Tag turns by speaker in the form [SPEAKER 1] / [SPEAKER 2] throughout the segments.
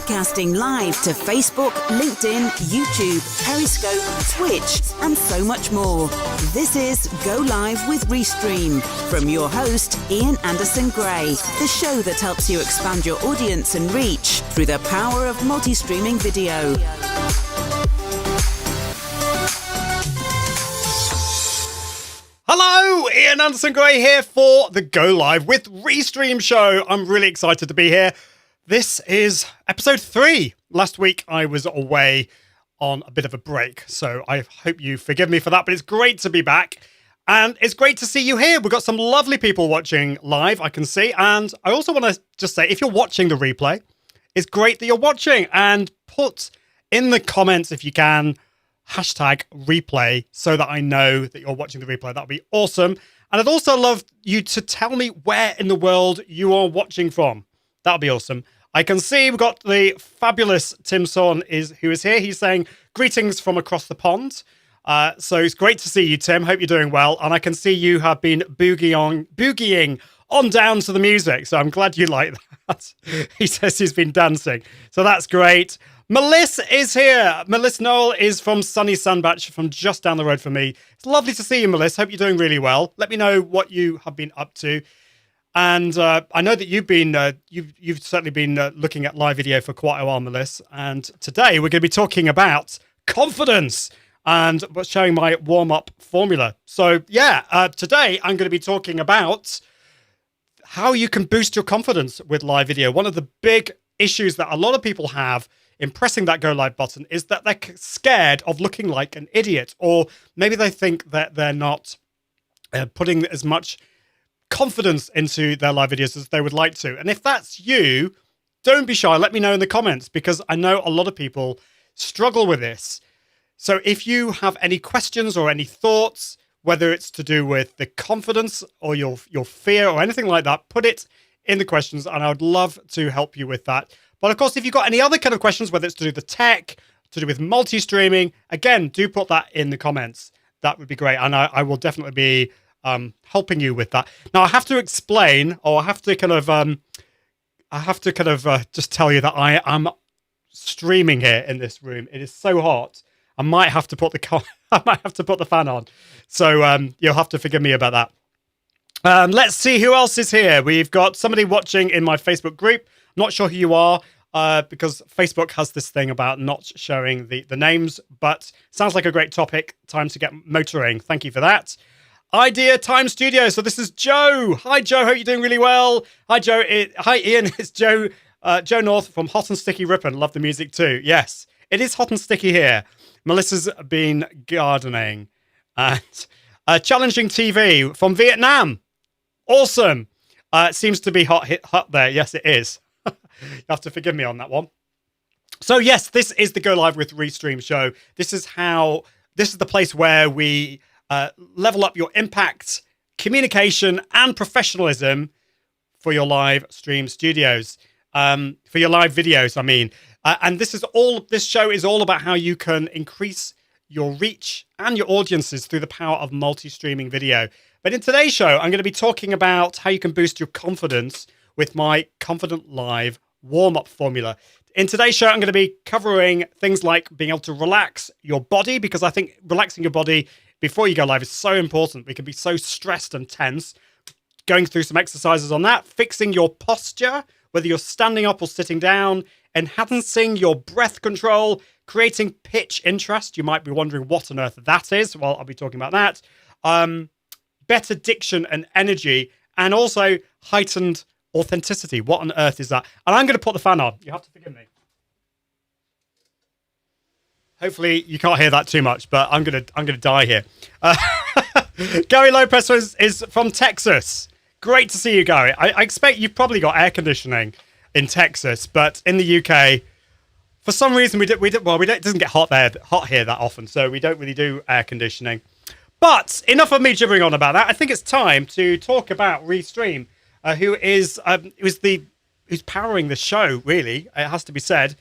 [SPEAKER 1] broadcasting live to Facebook, LinkedIn, YouTube, Periscope, Twitch, and so much more. This is Go Live with Restream from your host, Ian Anderson Gray, the show that helps you expand your audience and reach through the power of multi-streaming video.
[SPEAKER 2] Hello, Ian Anderson Gray here for the Go Live with Restream show. I'm really excited to be here. This is episode 3. Last week I was away on a bit of a break, so I hope you forgive me for that, but it's great to be back. And it's great to see you here. We've got some lovely people watching live, I can see. And I also want to just say, if you're watching the replay, it's great that you're watching. And put in the comments, if you can, hashtag replay so that I know that you're watching the replay. That would be awesome. And I'd also love you to tell me where in the world you are watching from. That would be awesome. I can see we've got the fabulous Tim Sawn who is here. He's saying greetings from across the pond. So it's great to see you, Tim. Hope you're doing well. And I can see you have been boogieing on down to the music. So I'm glad you like that. He says he's been dancing. So that's great. Melissa is here. Melissa Noel is from sunny Sandbach, from just down the road from me. It's lovely to see you, Melissa. Hope you're doing really well. Let me know what you have been up to. And I know that you've certainly been looking at live video for quite a while, Melissa. And today we're going to be talking about confidence and showing my warm-up formula. So yeah, today I'm going to be talking about how you can boost your confidence with live video. One of the big issues that a lot of people have in pressing that go live button is that they're scared of looking like an idiot, or maybe they think that they're not putting as much confidence into their live videos as they would like to. And if that's you, don't be shy. Let me know in the comments, because I know a lot of people struggle with this. So if you have any questions or any thoughts, whether it's to do with the confidence or your fear or anything like that, put it in the questions and I would love to help you with that. But of course, if you've got any other kind of questions, whether it's to do with the tech, to do with multi-streaming, again, do put that in the comments. That would be great. And I will definitely be helping you with that. Now, I have to explain, or I have to kind of just tell you that I am streaming here in this room. It is so hot. I might have to put the fan on. So you'll have to forgive me about that. Let's see who else is here. We've got somebody watching in my Facebook group. Not sure who you are, because Facebook has this thing about not showing the names, but sounds like a great topic. Time to get motoring. Thank you for that. Idea Time Studio. So this is Joe. Hi, Joe. Hope you're doing really well. Hi, Joe. Hi, Ian. It's Joe North from Hot and Sticky Ripon. Love the music too. Yes, it is hot and sticky here. Melissa's been gardening. And Challenging TV from Vietnam. Awesome. It seems to be hot there. Yes, it is. You have to forgive me on that one. So yes, this is the Go Live with Restream show. This is the place where we level up your impact, communication, and professionalism for your live stream studios, for your live videos, I mean. And this show is all about how you can increase your reach and your audiences through the power of multi-streaming video. But in today's show, I'm going to be talking about how you can boost your confidence with my Confident Live Warmup Formula. In today's show, I'm going to be covering things like being able to relax your body, because I think relaxing your body before you go live is so important. We can be so stressed and tense. Going through some exercises on that, fixing your posture, whether you're standing up or sitting down, enhancing your breath control, creating pitch interest. You might be wondering what on earth that is. Well, I'll be talking about that. Better diction and energy, and also heightened authenticity. What on earth is that? And I'm going to put the fan on. You have to forgive me. Hopefully you can't hear that too much, but I'm gonna die here. Gary Lopez is from Texas. Great to see you, Gary. I expect you've probably got air conditioning in Texas, but in the UK, for some reason it doesn't get hot here that often, so we don't really do air conditioning. But enough of me gibbering on about that. I think it's time to talk about Restream, who's powering the show. Really, it has to be said.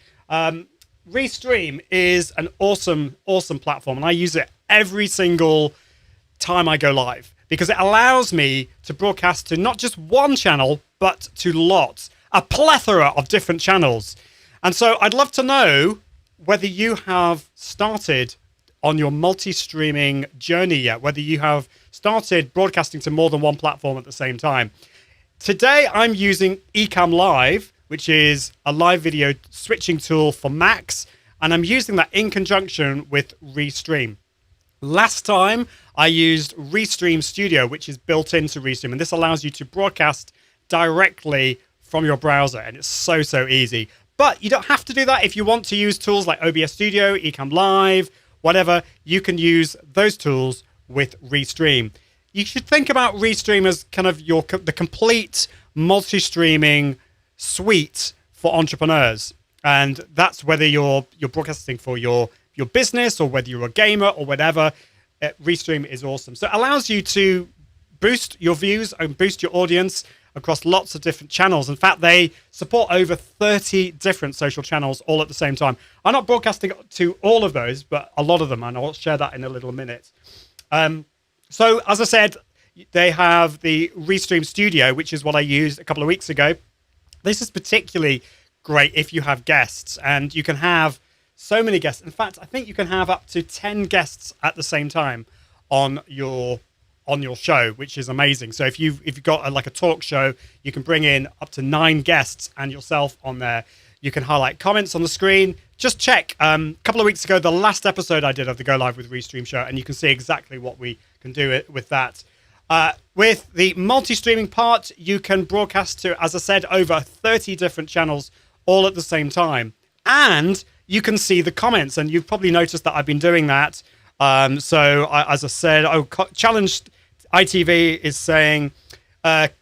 [SPEAKER 2] Restream is an awesome platform, and I use it every single time I go live, because it allows me to broadcast to not just one channel, but to lots, a plethora of different channels. And so I'd love to know whether you have started on your multi-streaming journey yet, whether you have started broadcasting to more than one platform at the same time. Today, I'm using Ecamm Live, which is a live video switching tool for Macs, and I'm using that in conjunction with Restream. Last time, I used Restream Studio, which is built into Restream, and this allows you to broadcast directly from your browser, and it's so easy. But you don't have to do that. If you want to use tools like OBS Studio, Ecamm Live, whatever, you can use those tools with Restream. You should think about Restream as kind of the complete multi-streaming suite for entrepreneurs. And that's whether you're broadcasting for your business or whether you're a gamer or whatever. Restream is awesome. So it allows you to boost your views and boost your audience across lots of different channels. In fact, they support over 30 different social channels all at the same time. I'm not broadcasting to all of those, but a lot of them, and I'll share that in a little minute. So as I said, they have the Restream Studio, which is what I used a couple of weeks ago. This is particularly great if you have guests, and you can have so many guests. In fact, I think you can have up to 10 guests at the same time on your show, which is amazing. So if you've got like a talk show, you can bring in up to 9 guests and yourself on there. You can highlight comments on the screen. Just check. A couple of weeks ago, the last episode I did of the Go Live with Restream show, and you can see exactly what we can do with that. With the multi-streaming part, you can broadcast to, as I said, over 30 different channels all at the same time. And you can see the comments, and you've probably noticed that I've been doing that. As I said, challenged ITV is saying, in fact,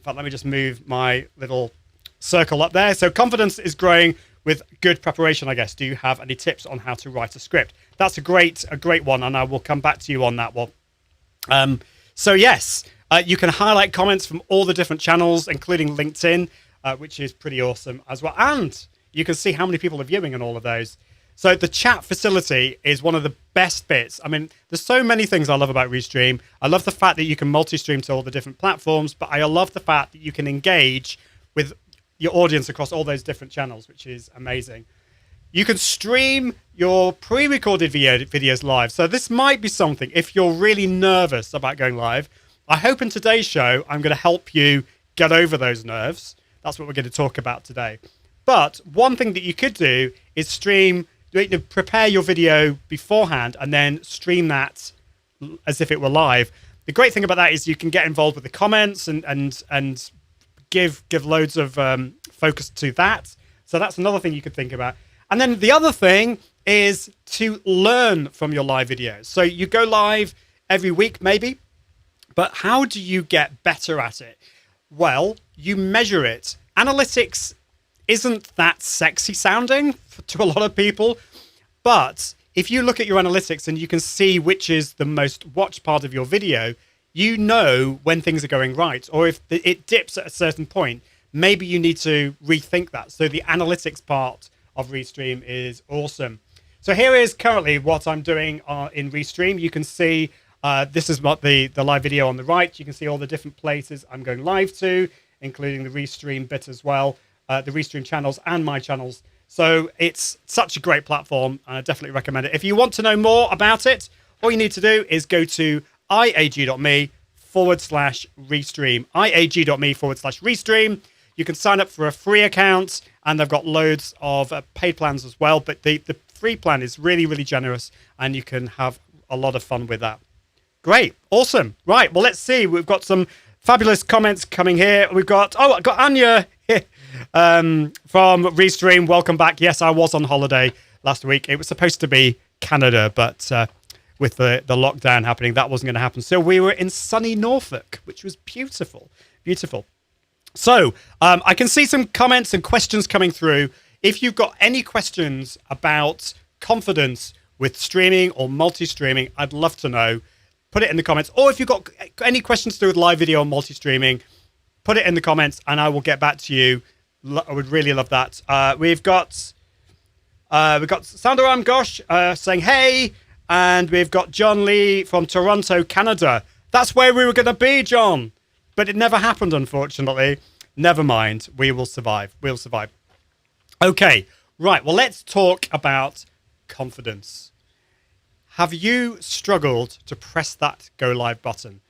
[SPEAKER 2] let me just move my little circle up there. So confidence is growing with good preparation, I guess. Do you have any tips on how to write a script? That's a great one, and I will come back to you on that one. So yes, you can highlight comments from all the different channels, including LinkedIn, which is pretty awesome as well. And you can see how many people are viewing on all of those. So the chat facility is one of the best bits. I mean, there's so many things I love about Restream. I love the fact that you can multi-stream to all the different platforms, but I love the fact that you can engage with your audience across all those different channels, which is amazing. You can stream your pre-recorded videos live. So this might be something if you're really nervous about going live. I hope in today's show, I'm going to help you get over those nerves. That's what we're going to talk about today. But one thing that you could do is prepare your video beforehand and then stream that as if it were live. The great thing about that is you can get involved with the comments and give loads of focus to that. So that's another thing you could think about. And then the other thing is to learn from your live videos. So you go live every week, maybe, but how do you get better at it? Well, you measure it. Analytics isn't that sexy sounding to a lot of people, but if you look at your analytics and you can see which is the most watched part of your video, you know when things are going right, or if it dips at a certain point, maybe you need to rethink that. So the analytics part of Restream is awesome. So here is currently what I'm doing in Restream. You can see this is what the live video on the right. You can see all the different places I'm going live to, including the Restream bit as well, the Restream channels and my channels. So it's such a great platform, and I definitely recommend it. If you want to know more about it, all you need to do is go to iag.me/Restream, iag.me/Restream. You can sign up for a free account, and they've got loads of paid plans as well. But the free plan is really, really generous, and you can have a lot of fun with that. Great. Awesome. Right. Well, let's see. We've got some fabulous comments coming here. I've got Anya here, from Restream. Welcome back. Yes, I was on holiday last week. It was supposed to be Canada, but with the lockdown happening, that wasn't going to happen. So we were in sunny Norfolk, which was beautiful. Beautiful. So I can see some comments and questions coming through. If you've got any questions about confidence with streaming or multi-streaming, I'd love to know. Put it in the comments. Or if you've got any questions to do with live video or multi-streaming, put it in the comments and I will get back to you. I would really love that. We've got Sandaram Ghosh saying hey, and we've got John Lee from Toronto, Canada. That's where we were going to be, John, but it never happened, unfortunately. Never mind. We will survive. We'll survive. Okay, right. Well, let's talk about confidence. Have you struggled to press that go live button?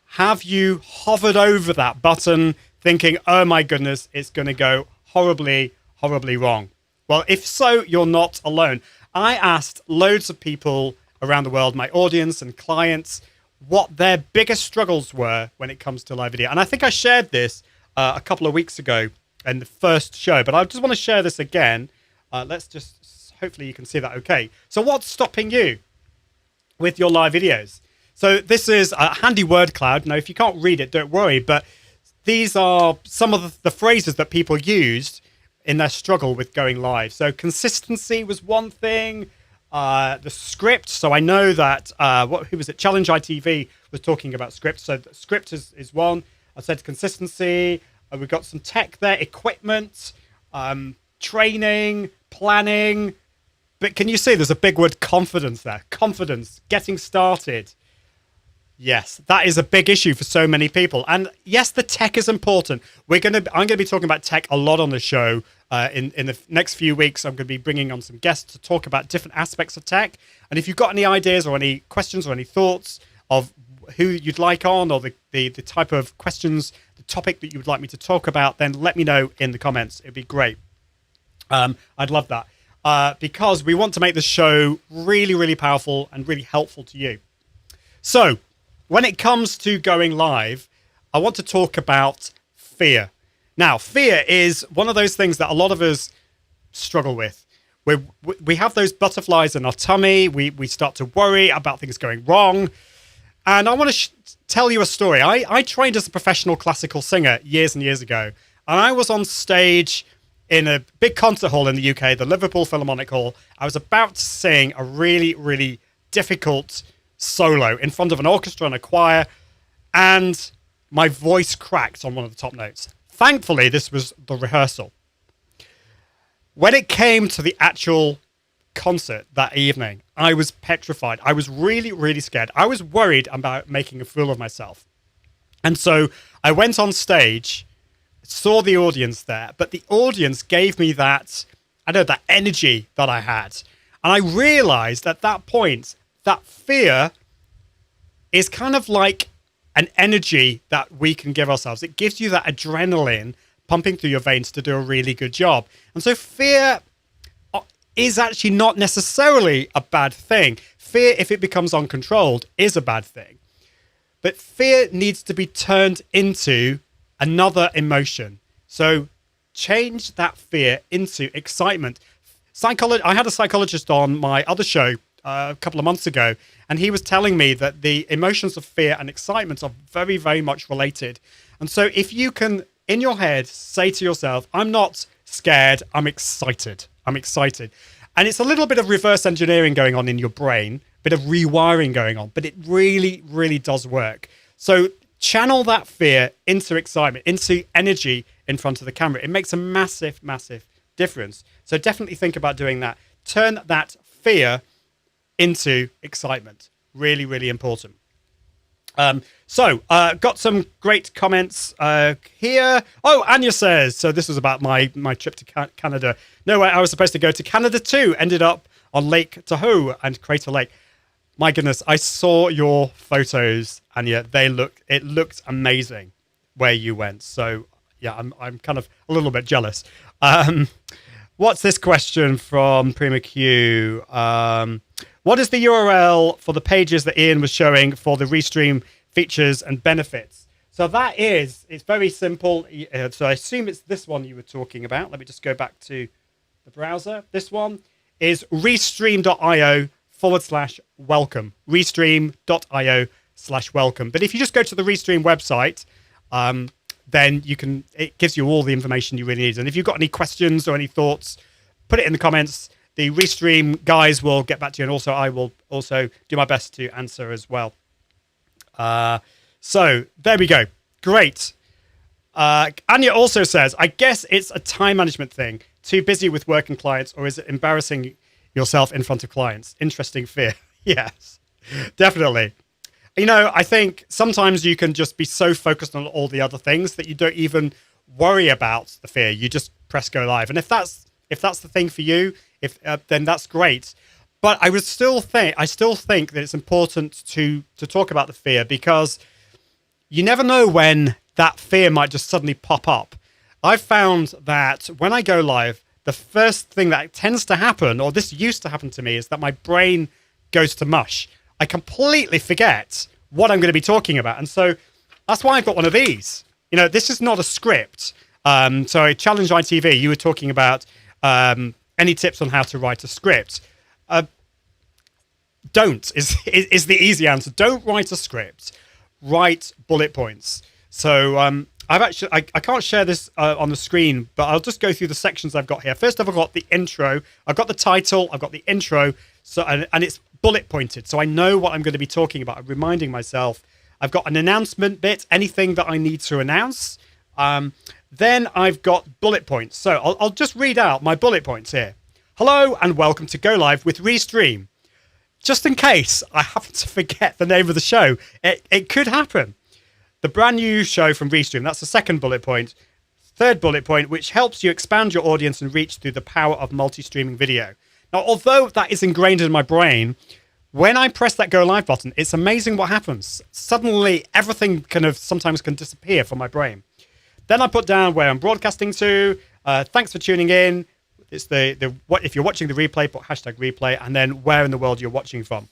[SPEAKER 2] Have you hovered over that button thinking, oh my goodness, it's going to go horribly, horribly wrong? Well, if so, you're not alone. I asked loads of people around the world, my audience and clients, what their biggest struggles were when it comes to live video. And I think I shared this a couple of weeks ago in the first show, but I just want to share this again. Let's just, hopefully you can see that okay. So what's stopping you with your live videos? So this is a handy word cloud. Now, if you can't read it, don't worry, but these are some of the phrases that people used in their struggle with going live. So consistency was one thing, the script. So I know that, who was it? Challenge ITV was talking about script. So the script is one. I said consistency. We've got some tech there, equipment, training, planning. But can you see there's a big word confidence there? Confidence, getting started. Yes, that is a big issue for so many people. And yes, the tech is important. I'm going to be talking about tech a lot on the show. In the next few weeks, I'm going to be bringing on some guests to talk about different aspects of tech. And if you've got any ideas or any questions or any thoughts of who you'd like on, or the type of questions, the topic that you would like me to talk about, then let me know in the comments. It'd be great. I'd love that because we want to make the show really, really powerful and really helpful to you. So when it comes to going live, I want to talk about fear. Now, fear is one of those things that a lot of us struggle with. We have those butterflies in our tummy. We start to worry about things going wrong. And I want to tell you a story. I trained as a professional classical singer years and years ago. And I was on stage in a big concert hall in the UK, the Liverpool Philharmonic Hall. I was about to sing a really, really difficult solo in front of an orchestra and a choir. And my voice cracked on one of the top notes. Thankfully, this was the rehearsal. When it came to the actual concert that evening, I was petrified. I was really, really scared. I was worried about making a fool of myself. And so I went on stage, saw the audience there, but the audience gave me that energy that I had. And I realized at that point that fear is kind of like an energy that we can give ourselves. It gives you that adrenaline pumping through your veins to do a really good job. And so fear is actually not necessarily a bad thing. Fear, if it becomes uncontrolled, is a bad thing. But fear needs to be turned into another emotion. So change that fear into excitement. I had a psychologist on my other show a couple of months ago, and he was telling me that the emotions of fear and excitement are very, very much related. And so if you can, in your head, say to yourself, I'm not scared, I'm excited. I'm excited. And it's a little bit of reverse engineering going on in your brain, bit of rewiring going on, but it really, really does work. So channel that fear into excitement, into energy in front of the camera. It makes a massive, massive difference. So definitely think about doing that. Turn that fear into excitement. Really, really important. Got some great comments here. Oh, Anya says, so this was about my trip to Canada. No way, I was supposed to go to Canada too. Ended up on Lake Tahoe and Crater Lake. My goodness, I saw your photos, Anya. It looked amazing where you went. So yeah, I'm kind of a little bit jealous. What's this question from Prima Q? What is the URL for the pages that Ian was showing for the Restream features and benefits? So it's very simple. So I assume it's this one you were talking about. Let me just go back to the browser. This one is restream.io/welcome. Restream.io/welcome. But if you just go to the Restream website, then it gives you all the information you really need. And if you've got any questions or any thoughts, put it in the comments. The Restream guys will get back to you, and also I will also do my best to answer as well. So there we go. Great. Anya also says, I guess it's a time management thing. Too busy with work and clients, or is it embarrassing yourself in front of clients? Interesting fear. Yes, definitely. I think sometimes you can just be so focused on all the other things that you don't even worry about the fear. You just press go live. And if that's If that's the thing for you, then that's great. But I still think that it's important to talk about the fear, because you never know when that fear might just suddenly pop up. I've found that when I go live, the first thing that tends to happen, or this used to happen to me, is that my brain goes to mush. I completely forget what I'm going to be talking about. And so that's why I've got one of these. You know, this is not a script. So Challenge ITV, you were talking about any tips on how to write a script. Don't is the easy answer. Don't write a script. Write bullet points. So I can't share this on the screen, but I'll just go through the sections I've got here. First I've got the intro. I've got the title. I've got the intro. So and it's bullet pointed, so I know what I'm going to be talking about. I'm reminding myself. I've got an announcement bit, anything that I need to announce. Then I've got bullet points. So I'll just read out my bullet points here. Hello and welcome to Go Live with Restream. Just in case I happen to forget the name of the show, it could happen. The brand new show from Restream, that's the second bullet point. Third bullet point, which helps you expand your audience and reach through the power of multi-streaming video. Now, although that is ingrained in my brain, when I press that Go Live button, it's amazing what happens. Suddenly, everything kind of sometimes can disappear from my brain. Then I put down where I'm broadcasting to. Thanks for tuning in. It's if you're watching the replay, put #replay, and then where in the world you're watching from.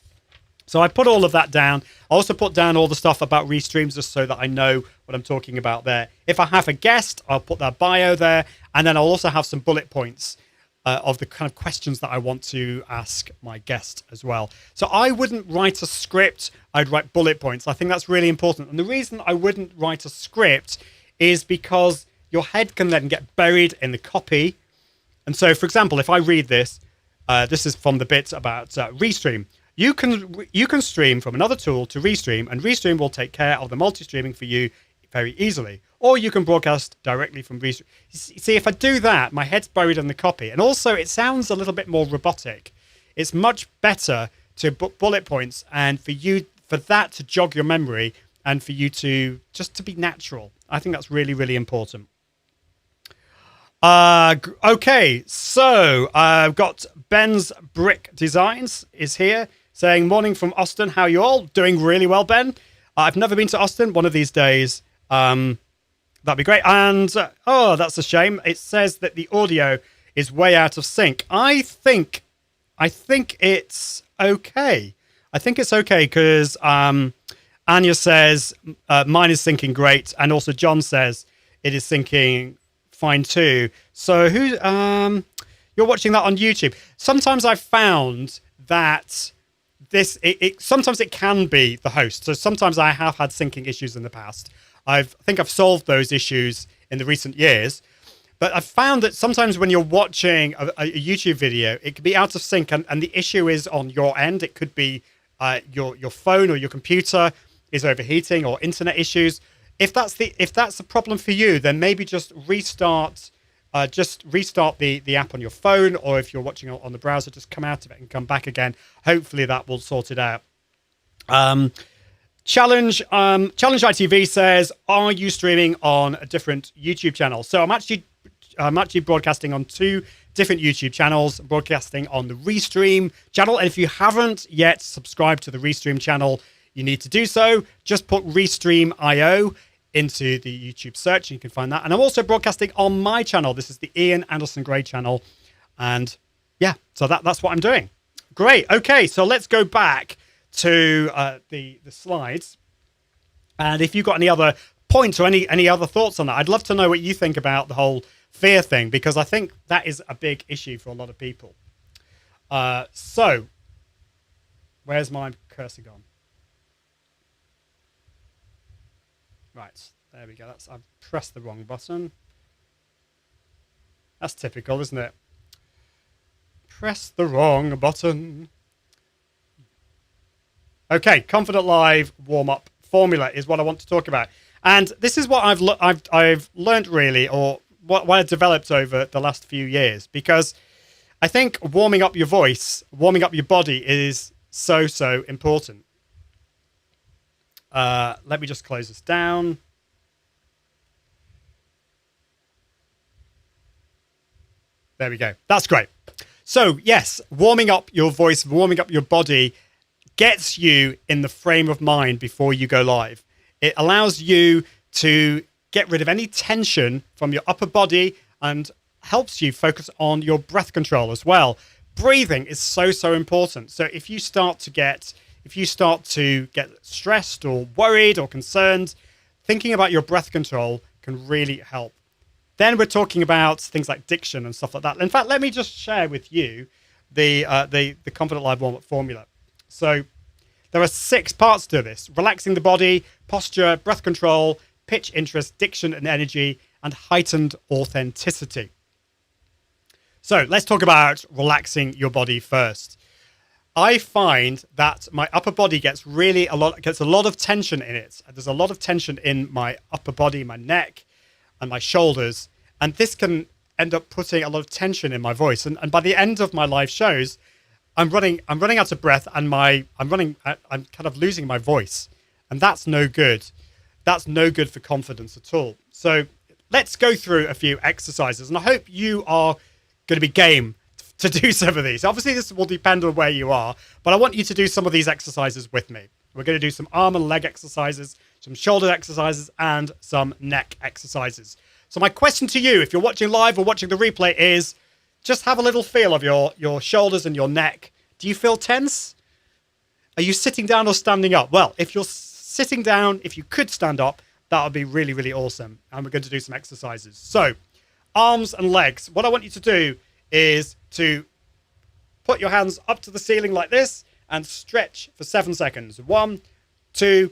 [SPEAKER 2] So I put all of that down. I also put down all the stuff about Restreams just so that I know what I'm talking about there. If I have a guest, I'll put their bio there, and then I'll also have some bullet points of the kind of questions that I want to ask my guest as well. So I wouldn't write a script. I'd write bullet points. I think that's really important. And the reason I wouldn't write a script is because your head can then get buried in the copy. And so, for example, if I read this, this is from the bit about Restream. You can stream from another tool to Restream, and Restream will take care of the multi-streaming for you very easily. Or you can broadcast directly from Restream. See, if I do that, my head's buried in the copy. And also, it sounds a little bit more robotic. It's much better to put bullet points and for that to jog your memory and for you to just to be natural. I think that's really, really important. Okay, so I've got Ben's Brick Designs is here saying, morning from Austin. How are you all? Doing really well, Ben. I've never been to Austin. One of these days. That'd be great. And, oh, that's a shame. It says that the audio is way out of sync. I think it's okay. I think it's okay because Anya says mine is syncing great. And also John says it is syncing fine too. So you're watching that on YouTube. Sometimes I've found that sometimes it can be the host. So sometimes I have had syncing issues in the past. I think I've solved those issues in the recent years, but I've found that sometimes when you're watching a YouTube video, it can be out of sync, and the issue is on your end. It could be your phone or your computer is overheating, or internet issues. If that's a problem for you, then maybe just restart the app on your phone, or if you're watching on the browser, just come out of it and come back again. Hopefully that will sort it out. Challenge ITV says, are you streaming on a different YouTube channel? So I'm actually broadcasting on two different YouTube channels. I'm broadcasting on the Restream channel, and if you haven't yet subscribed to the Restream channel, you need to do so. Just put Restream.io into the YouTube search and you can find that. And I'm also broadcasting on my channel. This is the Ian Anderson Gray channel. And yeah, so that's what I'm doing. Great. Okay, so let's go back to the slides. And if you've got any other points or any other thoughts on that, I'd love to know what you think about the whole fear thing, because I think that is a big issue for a lot of people. So where's my cursor gone? Right, there we go. I've pressed the wrong button. That's typical, isn't it? Press the wrong button. Okay, Confident Live Warmup Formula is what I want to talk about. And this is what I've learned really, or what I've developed over the last few years, because I think warming up your voice, warming up your body is so important. Let me just close this down. There we go. That's great. So yes, warming up your voice, warming up your body gets you in the frame of mind before you go live. It allows you to get rid of any tension from your upper body and helps you focus on your breath control as well. Breathing is so important. So if you start to get stressed or worried or concerned, thinking about your breath control can really help. Then we're talking about things like diction and stuff like that. In fact, let me just share with you the Confident Live Warmup Formula. So there are 6 parts to this: relaxing the body, posture, breath control, pitch, interest, diction and energy, and heightened authenticity. So let's talk about relaxing your body first. I find that my upper body gets a lot of tension in it. There's a lot of tension in my upper body, my neck and my shoulders. And this can end up putting a lot of tension in my voice. And by the end of my live shows, I'm running out of breath and I'm kind of losing my voice. And that's no good. That's no good for confidence at all. So let's go through a few exercises. And I hope you are going to be game to do some of these. Obviously, this will depend on where you are, but I want you to do some of these exercises with me. We're going to do some arm and leg exercises, some shoulder exercises, and some neck exercises. So my question to you, if you're watching live or watching the replay, is just have a little feel of your shoulders and your neck. Do you feel tense? Are you sitting down or standing up? Well, if you're sitting down, if you could stand up, that would be really, really awesome. And we're going to do some exercises. So arms and legs. What I want you to do is to put your hands up to the ceiling like this and stretch for 7 seconds. 1, 2,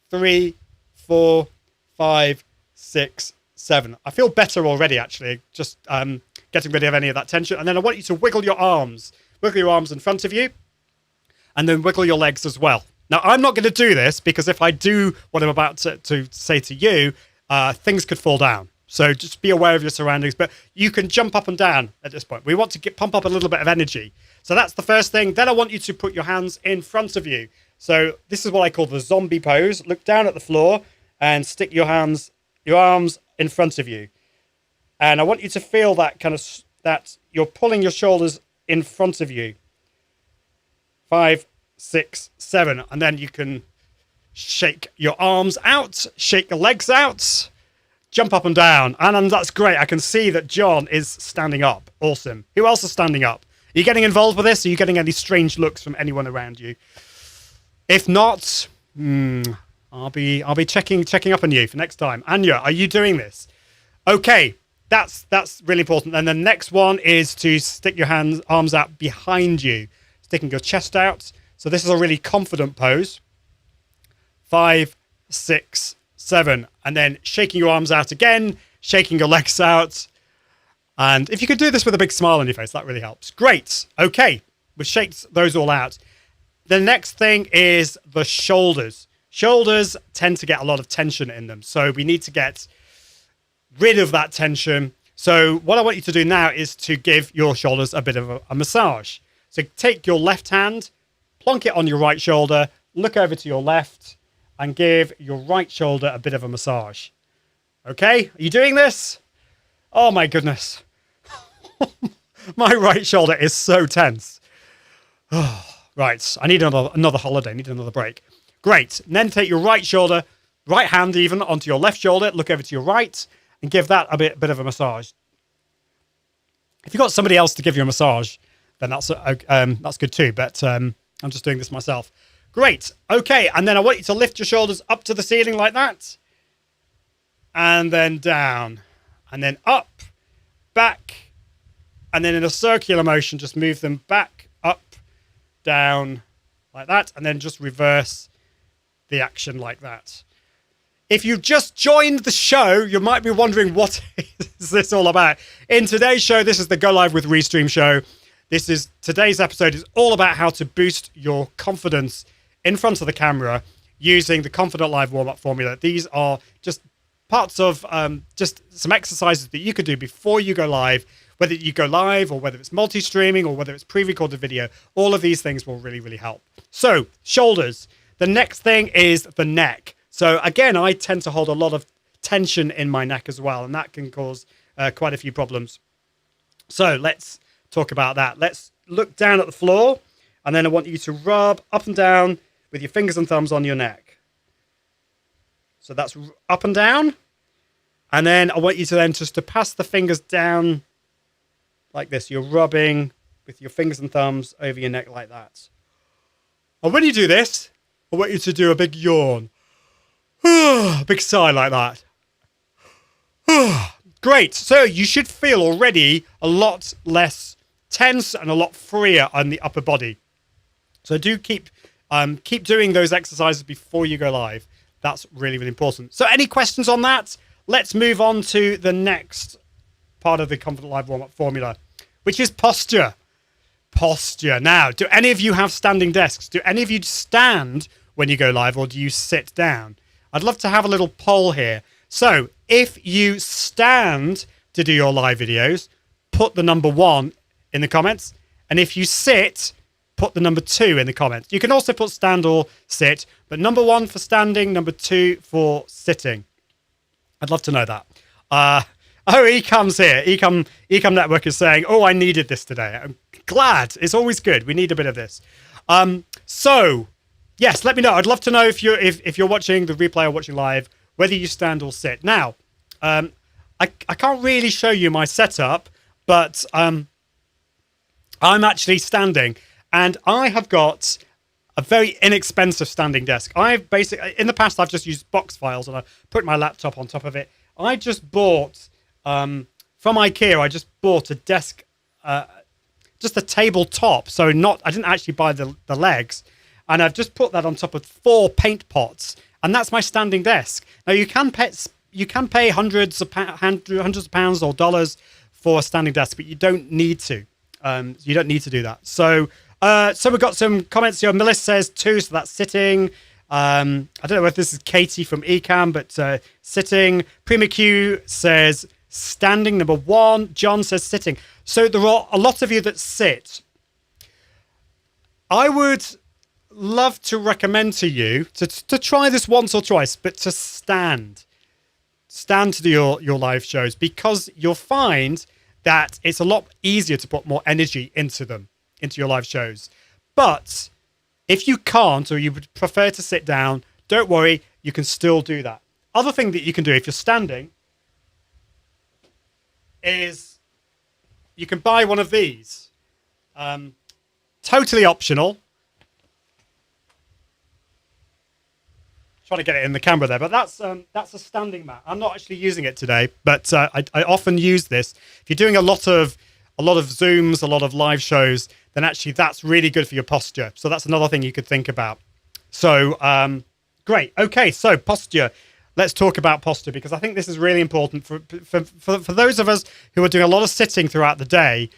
[SPEAKER 2] 3, 4, 5, 6, 7. I feel better already, actually, just getting rid of any of that tension. And then I want you to wiggle your arms in front of you, and then wiggle your legs as well. Now, I'm not going to do this because if I do what I'm about to say to you, things could fall down. So just be aware of your surroundings, but you can jump up and down at this point. We want to pump up a little bit of energy. So that's the first thing. Then I want you to put your hands in front of you. So this is what I call the zombie pose. Look down at the floor and stick your arms in front of you. And I want you to feel that that you're pulling your shoulders in front of you. 5, 6, 7. And then you can shake your arms out, shake your legs out, jump up and down. And that's great. I can see that John is standing up. Awesome. Who else is standing up? Are you getting involved with this? Are you getting any strange looks from anyone around you? If not, I'll be checking up on you for next time. Anya, are you doing this? Okay, that's really important. And the next one is to stick your arms out behind you, sticking your chest out. So this is a really confident pose. 5, 6, 7. And then shaking your arms out again, shaking your legs out. And if you could do this with a big smile on your face, that really helps. Great. Okay, we've shaked those all out. The next thing is the shoulders. Shoulders tend to get a lot of tension in them. So we need to get rid of that tension. So what I want you to do now is to give your shoulders a bit of a massage. So take your left hand, plonk it on your right shoulder, look over to your left, and give your right shoulder a bit of a massage. Okay, are you doing this? Oh my goodness. My right shoulder is so tense. Oh, right, I need another holiday, I need another break. Great, and then take your right shoulder, right hand even, onto your left shoulder, look over to your right, and give that a bit of a massage. If you've got somebody else to give you a massage, then that's good too, but I'm just doing this myself. Great, okay, and then I want you to lift your shoulders up to the ceiling like that, and then down, and then up, back, and then in a circular motion, just move them back, up, down, like that, and then just reverse the action like that. If you've just joined the show, you might be wondering, what is this all about? In today's show, this is the Go Live with Restream show. Today's episode is all about how to boost your confidence in front of the camera using the Confident Live Warmup Formula. These are just parts of just some exercises that you could do before you go live, whether you go live or whether it's multi-streaming or whether it's pre-recorded video. All of these things will really, really help. So, shoulders. The next thing is the neck. So again, I tend to hold a lot of tension in my neck as well, and that can cause quite a few problems. So let's talk about that. Let's look down at the floor, and then I want you to rub up and down with your fingers and thumbs on your neck. So that's up and down. And then I want you to then just to pass the fingers down like this. You're rubbing with your fingers and thumbs over your neck like that. And when you do this, I want you to do a big yawn. A big sigh like that. Great. So you should feel already a lot less tense and a lot freer on the upper body. So do keep doing those exercises before you go live. That's really, really important. So any questions on that? Let's move on to the next part of the Confident Live Warmup Formula, which is posture. Posture. Now, do any of you have standing desks? Do any of you stand when you go live, or do you sit down? I'd love to have a little poll here. So if you stand to do your live videos, put the number 1 in the comments. And if you sit, put the number 2 in the comments. You can also put stand or sit, but number 1 for standing, number 2 for sitting. I'd love to know that. Ecom's here. Ecom Network is saying, oh, I needed this today. I'm glad. It's always good. We need a bit of this. So, yes, let me know. I'd love to know if you're watching the replay or watching live, whether you stand or sit. Now, I can't really show you my setup, but I'm actually standing, and I have got a very inexpensive standing desk. I've basically, in the past, I've just used box files and I put my laptop on top of it. I just bought, from IKEA, I just bought a desk, just a tabletop. So I didn't actually buy the legs. And I've just put that on top of 4 paint pots. And that's my standing desk. Now you can pay hundreds of pounds or dollars for a standing desk, but you don't need to. You don't need to do that. So we've got some comments here. Melissa says 2, so that's sitting. I don't know if this is Katie from Ecam, but sitting. Prima Q says standing, number 1. John says sitting. So there are a lot of you that sit. I would love to recommend to you to try this once or twice, but to stand to do your live shows, because you'll find that it's a lot easier to put more energy into your live shows. But if you can't, or you would prefer to sit down, don't worry, you can still do that. Other thing that you can do if you're standing is you can buy one of these. Totally optional. Trying to get it in the camera there, but that's a standing mat. I'm not actually using it today, but I often use this. If you're doing a lot of Zooms, a lot of live shows, then actually that's really good for your posture. So that's another thing you could think about. So great. Okay, so posture. Let's talk about posture, because I think this is really important for those of us who are doing a lot of sitting throughout the day.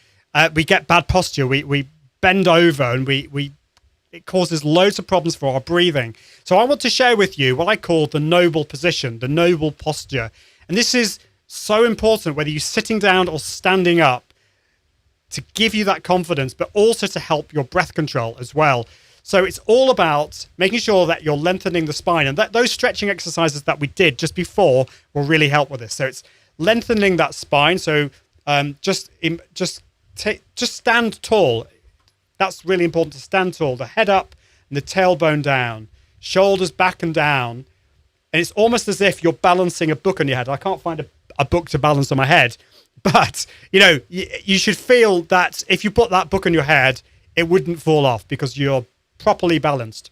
[SPEAKER 2] We get bad posture. We bend over, and it causes loads of problems for our breathing. So I want to share with you what I call the noble position, the noble posture. And this is so important, whether you're sitting down or standing up, to give you that confidence, but also to help your breath control as well. So it's all about making sure that you're lengthening the spine, and that those stretching exercises that we did just before will really help with this. So it's lengthening that spine. So just stand tall. That's really important, to stand tall. The head up and the tailbone down, shoulders back and down. And it's almost as if you're balancing a book on your head. I can't find a book to balance on my head. But, you should feel that if you put that book on your head, it wouldn't fall off because you're properly balanced.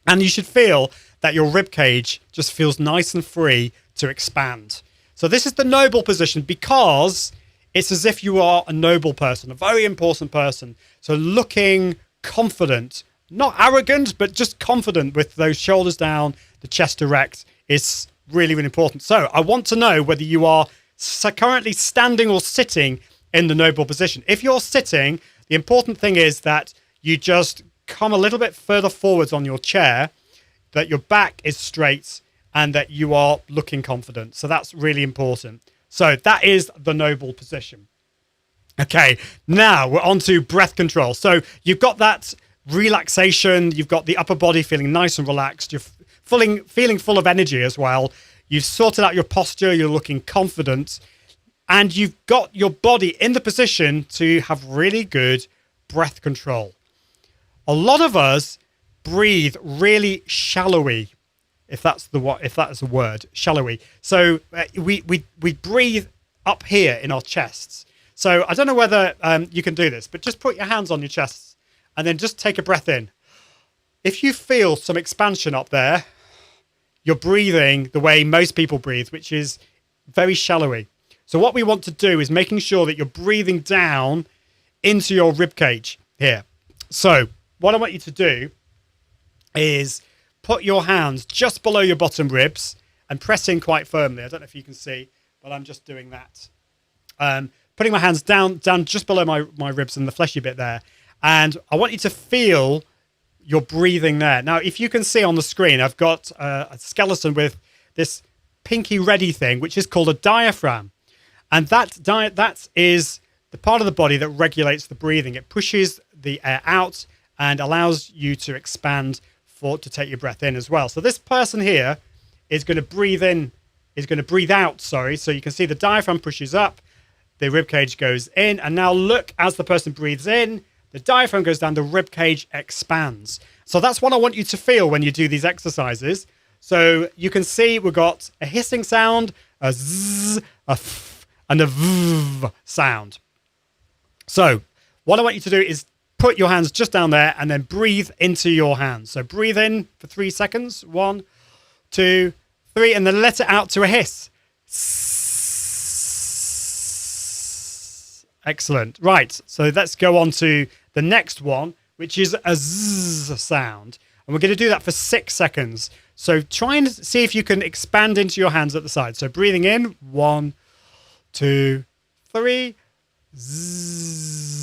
[SPEAKER 2] And you should feel that your rib cage just feels nice and free to expand. So this is the noble position, because it's as if you are a noble person, a very important person. So looking confident, not arrogant, but just confident with those shoulders down, the chest erect is really, really important. So I want to know whether you are currently standing or sitting in the noble position. If you're sitting, the important thing is that you just come a little bit further forwards on your chair, that your back is straight, and that you are looking confident. So that's really important. So that is the noble position. Okay, now we're on to breath control. So you've got that relaxation, you've got the upper body feeling nice and relaxed, you're feeling full of energy as well. You've sorted out your posture, you're looking confident. and you've got your body in the position to have really good breath control. A lot of us breathe really shallowly, if that's a word, shallowy. So we breathe up here in our chests. So I don't know whether you can do this, but just put your hands on your chests and then just take a breath in. If you feel some expansion up there, you're breathing the way most people breathe, which is very shallowy. So what we want to do is making sure that you're breathing down into your rib cage here. So what I want you to do is put your hands just below your bottom ribs and press in quite firmly. I don't know if you can see, but I'm just doing that. Putting my hands down just below my ribs and the fleshy bit there. And I want you to feel your breathing there. Now, if you can see on the screen, I've got a skeleton with this pinky reddy thing, which is called a diaphragm. And that is the part of the body that regulates the breathing. It pushes the air out and allows you to expand to take your breath in as well. So this person here is going to breathe out, sorry. So you can see the diaphragm pushes up, the rib cage goes in, and now look, as the person breathes in, the diaphragm goes down, the rib cage expands. So that's what I want you to feel when you do these exercises. So you can see we've got a hissing sound, a zzz, a f, and a v sound. So what I want you to do is put your hands just down there and then breathe into your hands. So breathe in for 3 seconds. 1, 2, 3, and then let it out to a hiss. Excellent. Right. So let's go on to the next one, which is a zzz sound. And we're going to do that for 6 seconds. So try and see if you can expand into your hands at the side. So breathing in, 1, 2, 3, zzz.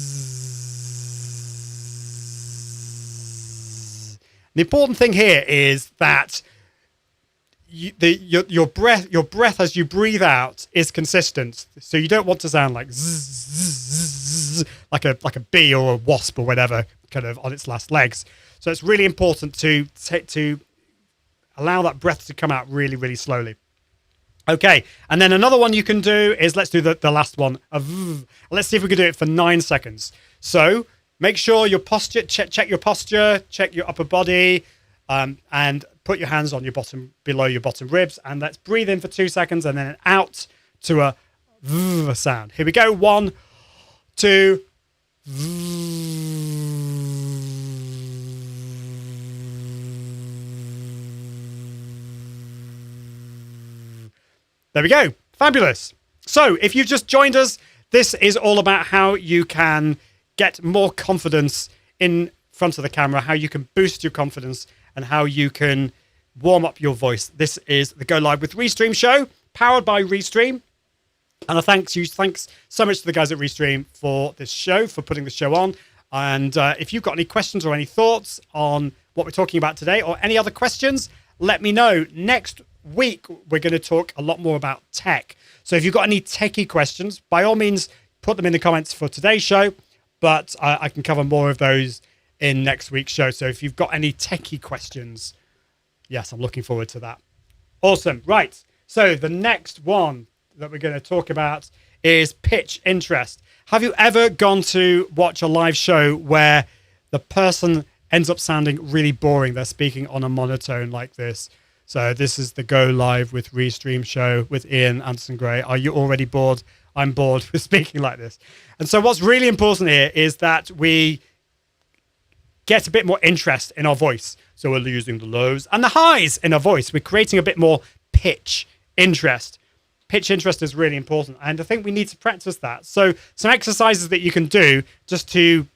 [SPEAKER 2] The important thing here is that your breath as you breathe out is consistent. So you don't want to sound like zzz, like a bee or a wasp or whatever, kind of on its last legs. So it's really important to allow that breath to come out really, really slowly. Okay, and then another one you can do is, let's do the last one. Let's see if we can do it for 9 seconds. So make sure your posture, check your posture, check your upper body, and put your hands on your bottom, below your bottom ribs, and let's breathe in for 2 seconds and then out to a v sound. Here we go. 1, 2. There we go. Fabulous. So if you've just joined us, this is all about how you can get more confidence in front of the camera, how you can boost your confidence, and how you can warm up your voice. This is the Go Live with Restream show, powered by Restream. And thanks so much to the guys at Restream for this show, for putting the show on. And if you've got any questions or any thoughts on what we're talking about today, or any other questions, let me know. Next week, we're going to talk a lot more about tech. So if you've got any techie questions, by all means, put them in the comments for today's show. But I can cover more of those in next week's show. So if you've got any techie questions, yes, I'm looking forward to that. Awesome. Right. So the next one that we're going to talk about is pitch interest. Have you ever gone to watch a live show where the person ends up sounding really boring? They're speaking on a monotone like this. So this is the Go Live with Restream show with Ian Anderson Gray. Are you already bored? I'm bored with speaking like this. And so what's really important here is that we get a bit more interest in our voice. So we're using the lows and the highs in our voice. We're creating a bit more pitch interest. Pitch interest is really important. And I think we need to practice that. So some exercises that you can do just to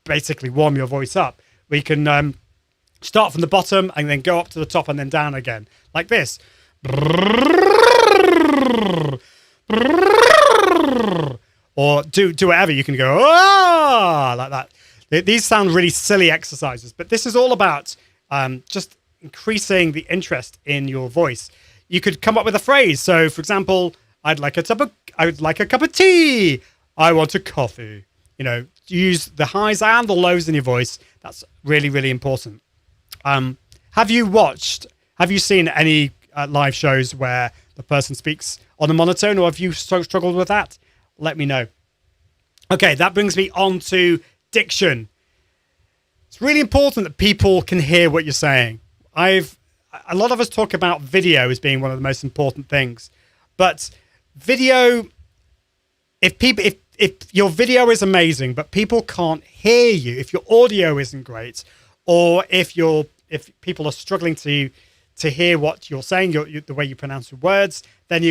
[SPEAKER 2] basically warm your voice up. We can start from the bottom and then go up to the top and then down again. Like this. Or do whatever. You can go, ah, like that. These sound really silly exercises, but this is all about just increasing the interest in your voice. You could come up with a phrase. So, for example, I'd like a cup of tea. I want a coffee. You know, use the highs and the lows in your voice. That's really, really important. Have you seen any live shows where the person speaks on a monotone, or if you struggled with that, let me know. Okay, that brings me on to diction. It's really important that people can hear what you're saying. A lot of us talk about video as being one of the most important things, but video, if your video is amazing, but people can't hear you, if your audio isn't great, or if people are struggling to hear what you're saying, the way you pronounce your words, then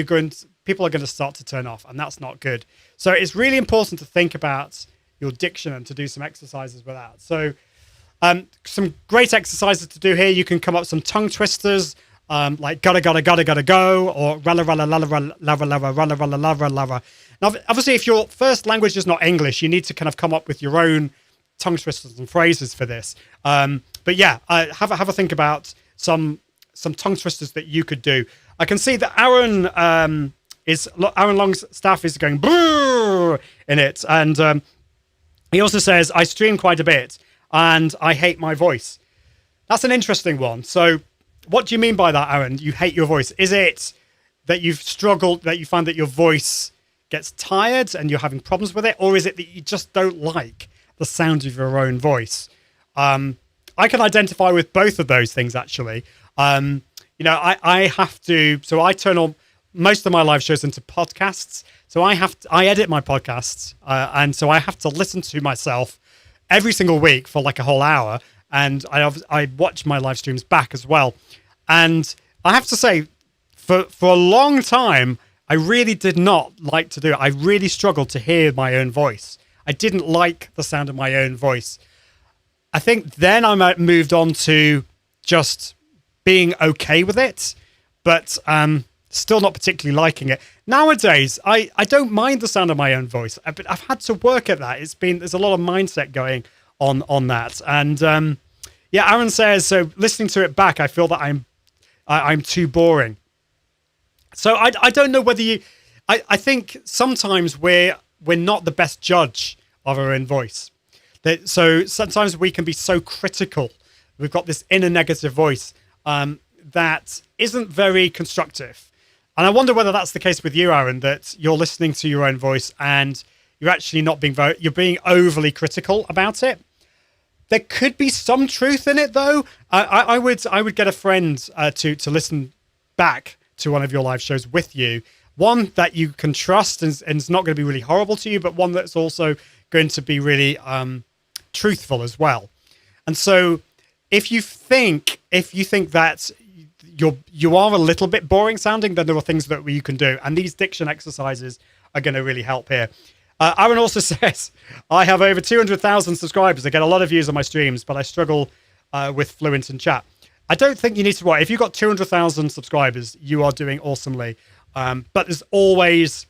[SPEAKER 2] people are going to start to turn off, and that's not good. So it's really important to think about your diction and to do some exercises with that. So some great exercises to do here. You can come up with some tongue twisters, like gotta go, or ralla ralla lava lava lava ralla ralla lava lava. Now, obviously, if your first language is not English, you need to kind of come up with your own tongue twisters and phrases for this. But yeah, have a think about some tongue twisters that you could do. I can see that Aaron Longstaff is going brrr in it, and he also says, I stream quite a bit and I hate my voice. That's an interesting one. So what do you mean by that, Aaron? You hate your voice? Is it that you've struggled, that you find that your voice gets tired and you're having problems with it? Or is it that you just don't like the sound of your own voice? I can identify with both of those things, actually. I have to, so I turn on most of my live shows into podcasts. So I edit my podcasts, and so I have to listen to myself every single week for like a whole hour. And I watch my live streams back as well. And I have to say, for a long time, I really did not like to do it. I really struggled to hear my own voice. I didn't like the sound of my own voice. I think then I moved on to just being okay with it, but still not particularly liking it. Nowadays, I don't mind the sound of my own voice, but I've had to work at that. There's a lot of mindset going on that. And yeah, Aaron says, so listening to it back, I feel that I'm too boring. So I don't know whether I think sometimes we're not the best judge of our own voice. So sometimes we can be so critical. We've got this inner negative voice that isn't very constructive. And I wonder whether that's the case with you, Aaron, that you're listening to your own voice and you're actually not you're being overly critical about it. There could be some truth in it, though. I would get a friend to listen back to one of your live shows with you. One that you can trust and is not going to be really horrible to you, but one that's also going to be really truthful as well. And so if you think that you are a little bit boring sounding, then there are things that you can do. And these diction exercises are going to really help here. Aaron also says, I have over 200,000 subscribers. I get a lot of views on my streams, but I struggle with fluent in chat. I don't think you need to worry. If you've got 200,000 subscribers, you are doing awesomely. But there's always,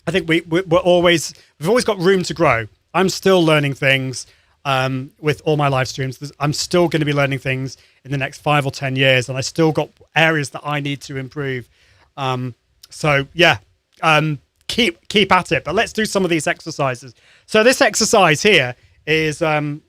[SPEAKER 2] I think we've always got room to grow. I'm still learning things with all my live streams. I'm still going to be learning things in the next 5 or 10 years, and I still got areas that I need to improve. So yeah, keep at it. But let's do some of these exercises. So this exercise here is a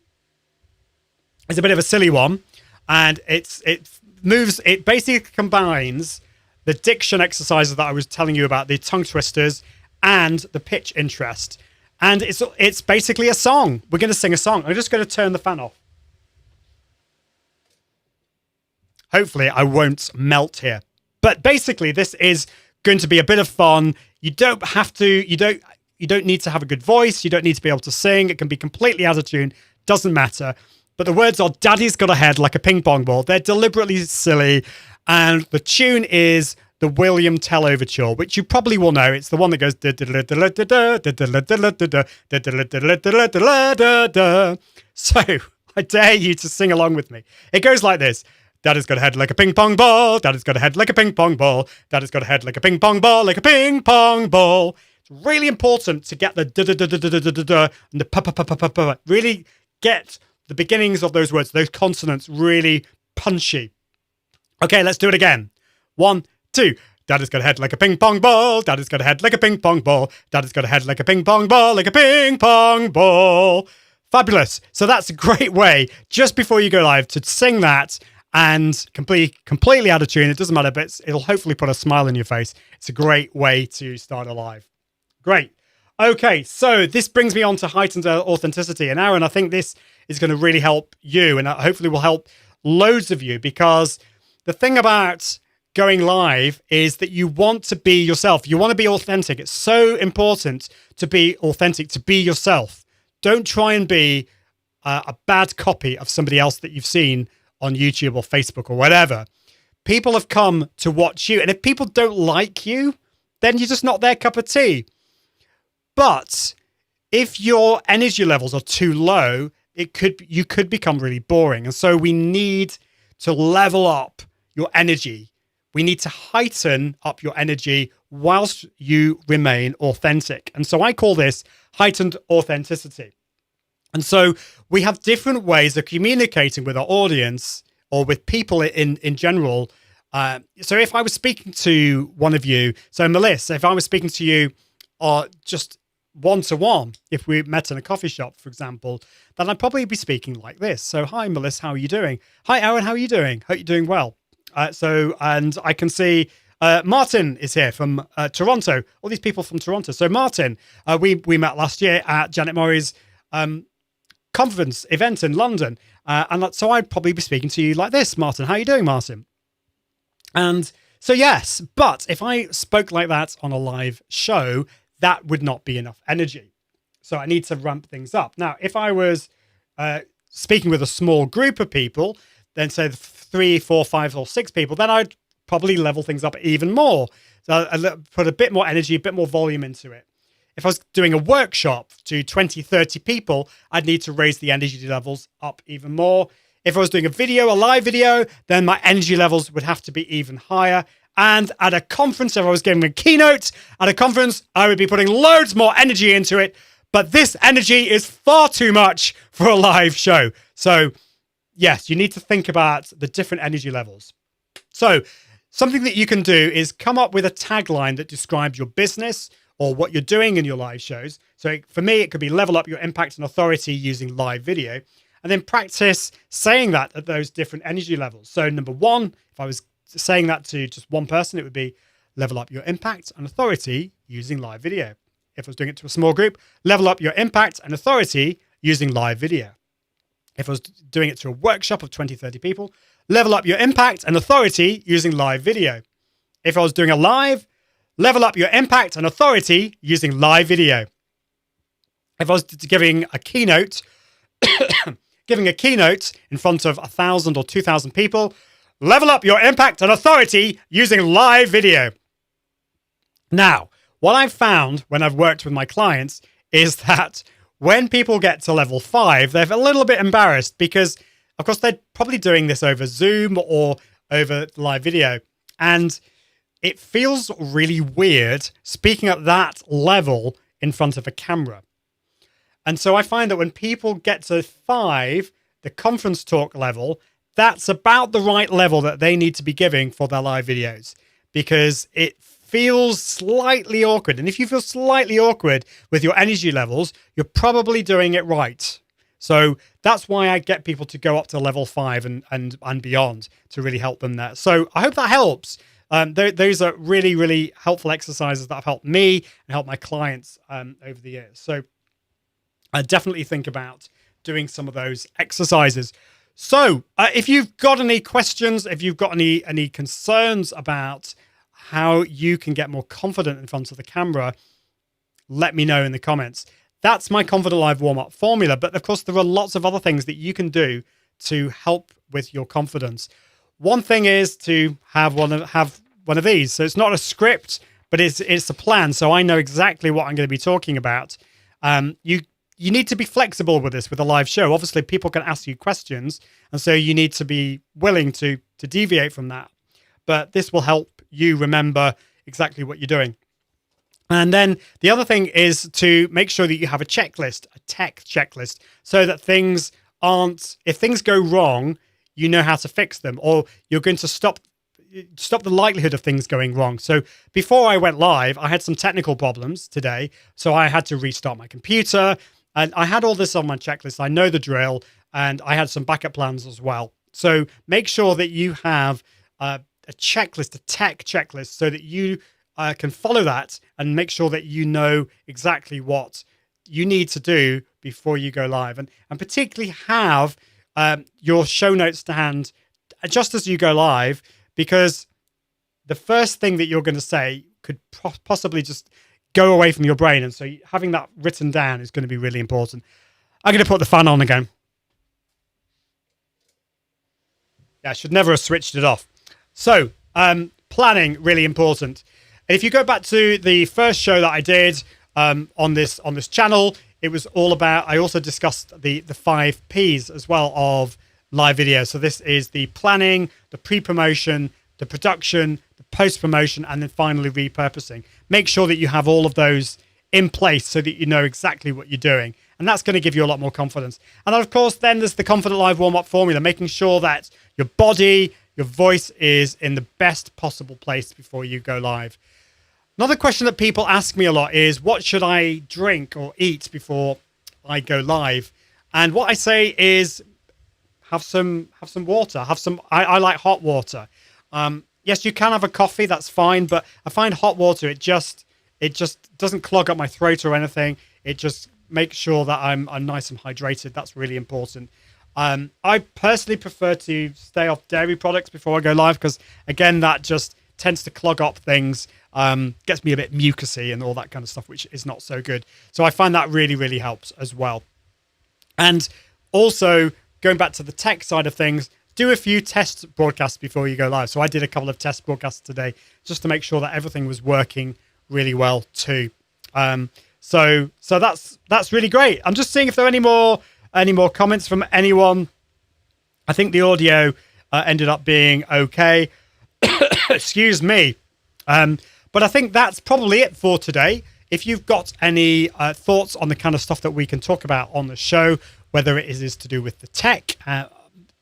[SPEAKER 2] bit of a silly one, and it basically combines the diction exercises that I was telling you about, the tongue twisters and the pitch interest. And it's basically a song. We're going to sing a song. I'm just going to turn the fan off. Hopefully I won't melt here. But basically this is going to be a bit of fun. You don't need to have a good voice. You don't need to be able to sing. It can be completely out of tune. Doesn't matter. But the words are Daddy's got a head like a ping pong ball. They're deliberately silly. And the tune is the William Tell Overture, which you probably will know. It's the one that goes... So I dare you to sing along with me. It goes like this. Daddy's got a head like a ping pong ball. Daddy's got a head like a ping pong ball. Daddy's got a head like a ping pong ball, like a ping pong ball. It's really important to get the da-da-da-da-da-da-da and the pa-pa-pa-pa-pa-pa. Really get the beginnings of those words, those consonants really punchy. Okay, let's do it again. 1, 2. Daddy's got a head like a ping pong ball. Daddy's got a head like a ping pong ball. Daddy's got a head like a ping pong ball, like a ping pong ball. Fabulous. So that's a great way, just before you go live, to sing that and completely out of tune. It doesn't matter, but it'll hopefully put a smile on your face. It's a great way to start a live. Great. Okay, so this brings me on to heightened authenticity. And Aaron, I think this is going to really help you, and hopefully will help loads of you, because the thing about going live is that you want to be yourself. You want to be authentic. It's so important to be authentic, to be yourself. Don't try and be a bad copy of somebody else that you've seen on YouTube or Facebook or whatever. People have come to watch you, and if people don't like you, then you're just not their cup of tea. But if your energy levels are too low, you could become really boring. And so we need to level up your energy. We need to heighten up your energy whilst you remain authentic. And so I call this heightened authenticity. And so we have different ways of communicating with our audience or with people in general. So if I was speaking to one of you, so Melissa, if I was speaking to you just one-to-one, if we met in a coffee shop, for example, then I'd probably be speaking like this. So, hi, Melissa, how are you doing? Hi, Aaron, how are you doing? Hope you're doing well. And I can see Martin is here from Toronto, all these people from Toronto. So Martin, we met last year at Janet Murray's conference event in London. And so I'd probably be speaking to you like this. Martin, how are you doing, Martin? And so, yes, but if I spoke like that on a live show, that would not be enough energy. So I need to ramp things up. Now, if I was speaking with a small group of people, then say 3, 4, 5, or 6 people, then I'd probably level things up even more. So I'd put a bit more energy, a bit more volume into it. If I was doing a workshop to 20, 30 people, I'd need to raise the energy levels up even more. If I was doing a live video, then my energy levels would have to be even higher. And at a conference, if I was giving a keynote at a conference, I would be putting loads more energy into it. But this energy is far too much for a live show. So yes, you need to think about the different energy levels. So something that you can do is come up with a tagline that describes your business or what you're doing in your live shows. So for me, it could be level up your impact and authority using live video, and then practice saying that at those different energy levels. So number 1, if I was saying that to just one person, it would be level up your impact and authority using live video. If I was doing it to a small group, level up your impact and authority using live video. If I was doing it to a workshop of 20, 30 people, level up your impact and authority using live video. If I was doing a live, level up your impact and authority using live video. If I was giving a keynote, in front of 1,000 or 2,000 people, level up your impact and authority using live video. Now, what I've found when I've worked with my clients is that when people get to level 5, they're a little bit embarrassed because, of course, they're probably doing this over Zoom or over live video. And it feels really weird speaking at that level in front of a camera. And so I find that when people get to 5, the conference talk level, that's about the right level that they need to be giving for their live videos, because it feels slightly awkward. And if you feel slightly awkward with your energy levels, you're probably doing it right. So that's why I get people to go up to level 5 and beyond to really help them there. So I hope that helps. Those are really, really helpful exercises that have helped me and helped my clients over the years. So I definitely think about doing some of those exercises. So if you've got any questions, if you've got any concerns about how you can get more confident in front of the camera, let me know in the comments. That's my Confident Live Warmup Formula. But of course, there are lots of other things that you can do to help with your confidence. One thing is to have one of these. So it's not a script, but it's a plan. So I know exactly what I'm going to be talking about. You need to be flexible with this, with a live show. Obviously, people can ask you questions, and so you need to be willing to deviate from that. But this will help you remember exactly what you're doing. And then the other thing is to make sure that you have a checklist, a tech checklist, so that if things go wrong, you know how to fix them, or you're going to stop the likelihood of things going wrong. So before I went live, I had some technical problems today. So I had to restart my computer, and I had all this on my checklist. I know the drill, and I had some backup plans as well. So make sure that you have a checklist, a tech checklist, so that you can follow that and make sure that you know exactly what you need to do before you go live. And particularly have your show notes to hand just as you go live, because the first thing that you're going to say could possibly just go away from your brain. And so having that written down is going to be really important. I'm going to put the fan on again. Yeah, I should never have switched it off. So, planning, really important. And if you go back to the first show that I did on this channel, it was all about, I also discussed the 5 Ps as well of live video. So this is the planning, the pre-promotion, the production, the post-promotion, and then finally repurposing. Make sure that you have all of those in place so that you know exactly what you're doing. And that's going to give you a lot more confidence. And then, of course, then there's the Confident Live Warmup Formula, making sure that your body, your voice is in the best possible place before you go live. Another question that people ask me a lot is, what should I drink or eat before I go live? And what I say is, have some water. I like hot water. Yes, you can have a coffee, that's fine, but I find hot water, it just doesn't clog up my throat or anything. It just makes sure that I'm nice and hydrated. That's really important. I personally prefer to stay off dairy products before I go live, because again, that just tends to clog up things, gets me a bit mucusy and all that kind of stuff, which is not so good. So I find that really, really helps as well. And also, going back to the tech side of things, do a few test broadcasts before you go live. So I did a couple of test broadcasts today just to make sure that everything was working really well too. So that's really great. I'm just seeing if there are any more comments from anyone. I think the audio ended up being okay. Excuse me. But I think that's probably it for today. If you've got any thoughts on the kind of stuff that we can talk about on the show, whether it is to do with the tech,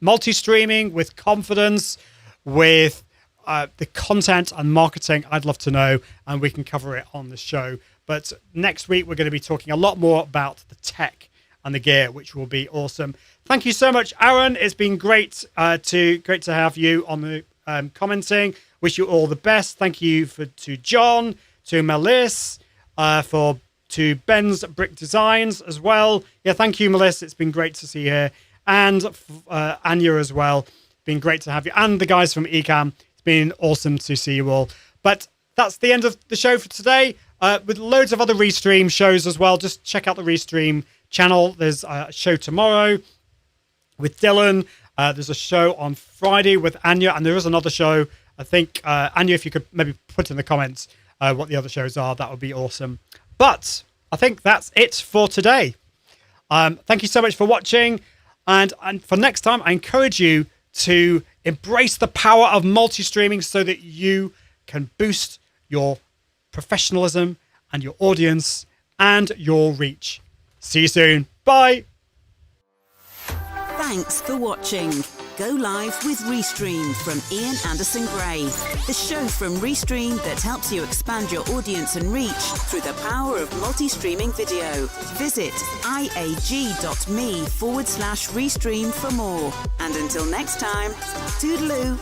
[SPEAKER 2] multi-streaming, with confidence, with the content and marketing, I'd love to know, and we can cover it on the show. But next week, we're going to be talking a lot more about the tech and the gear, which will be awesome. Thank you so much, Aaron. It's been great to have you on the commenting. Wish you all the best. Thank you to John, to Melissa, to Ben's Brick Designs as well. Yeah, thank you, Melissa. It's been great to see you here. And Anya as well. Been great to have you. And the guys from Ecamm. It's been awesome to see you all. But that's the end of the show for today. With loads of other Restream shows as well. Just check out the Restream channel. There's a show tomorrow with Dylan. There's a show on Friday with Anya. And there is another show. I think, Anya, if you could maybe put in the comments what the other shows are, that would be awesome. But I think that's it for today. Thank you so much for watching. And for next time, I encourage you to embrace the power of multi-streaming so that you can boost your professionalism and your audience and your reach. See you soon. Bye.
[SPEAKER 1] Thanks for watching. Go Live with Restream from Ian Anderson Gray, the show from Restream that helps you expand your audience and reach through the power of multi-streaming video. Visit iag.me/Restream for more. And until next time, toodaloo.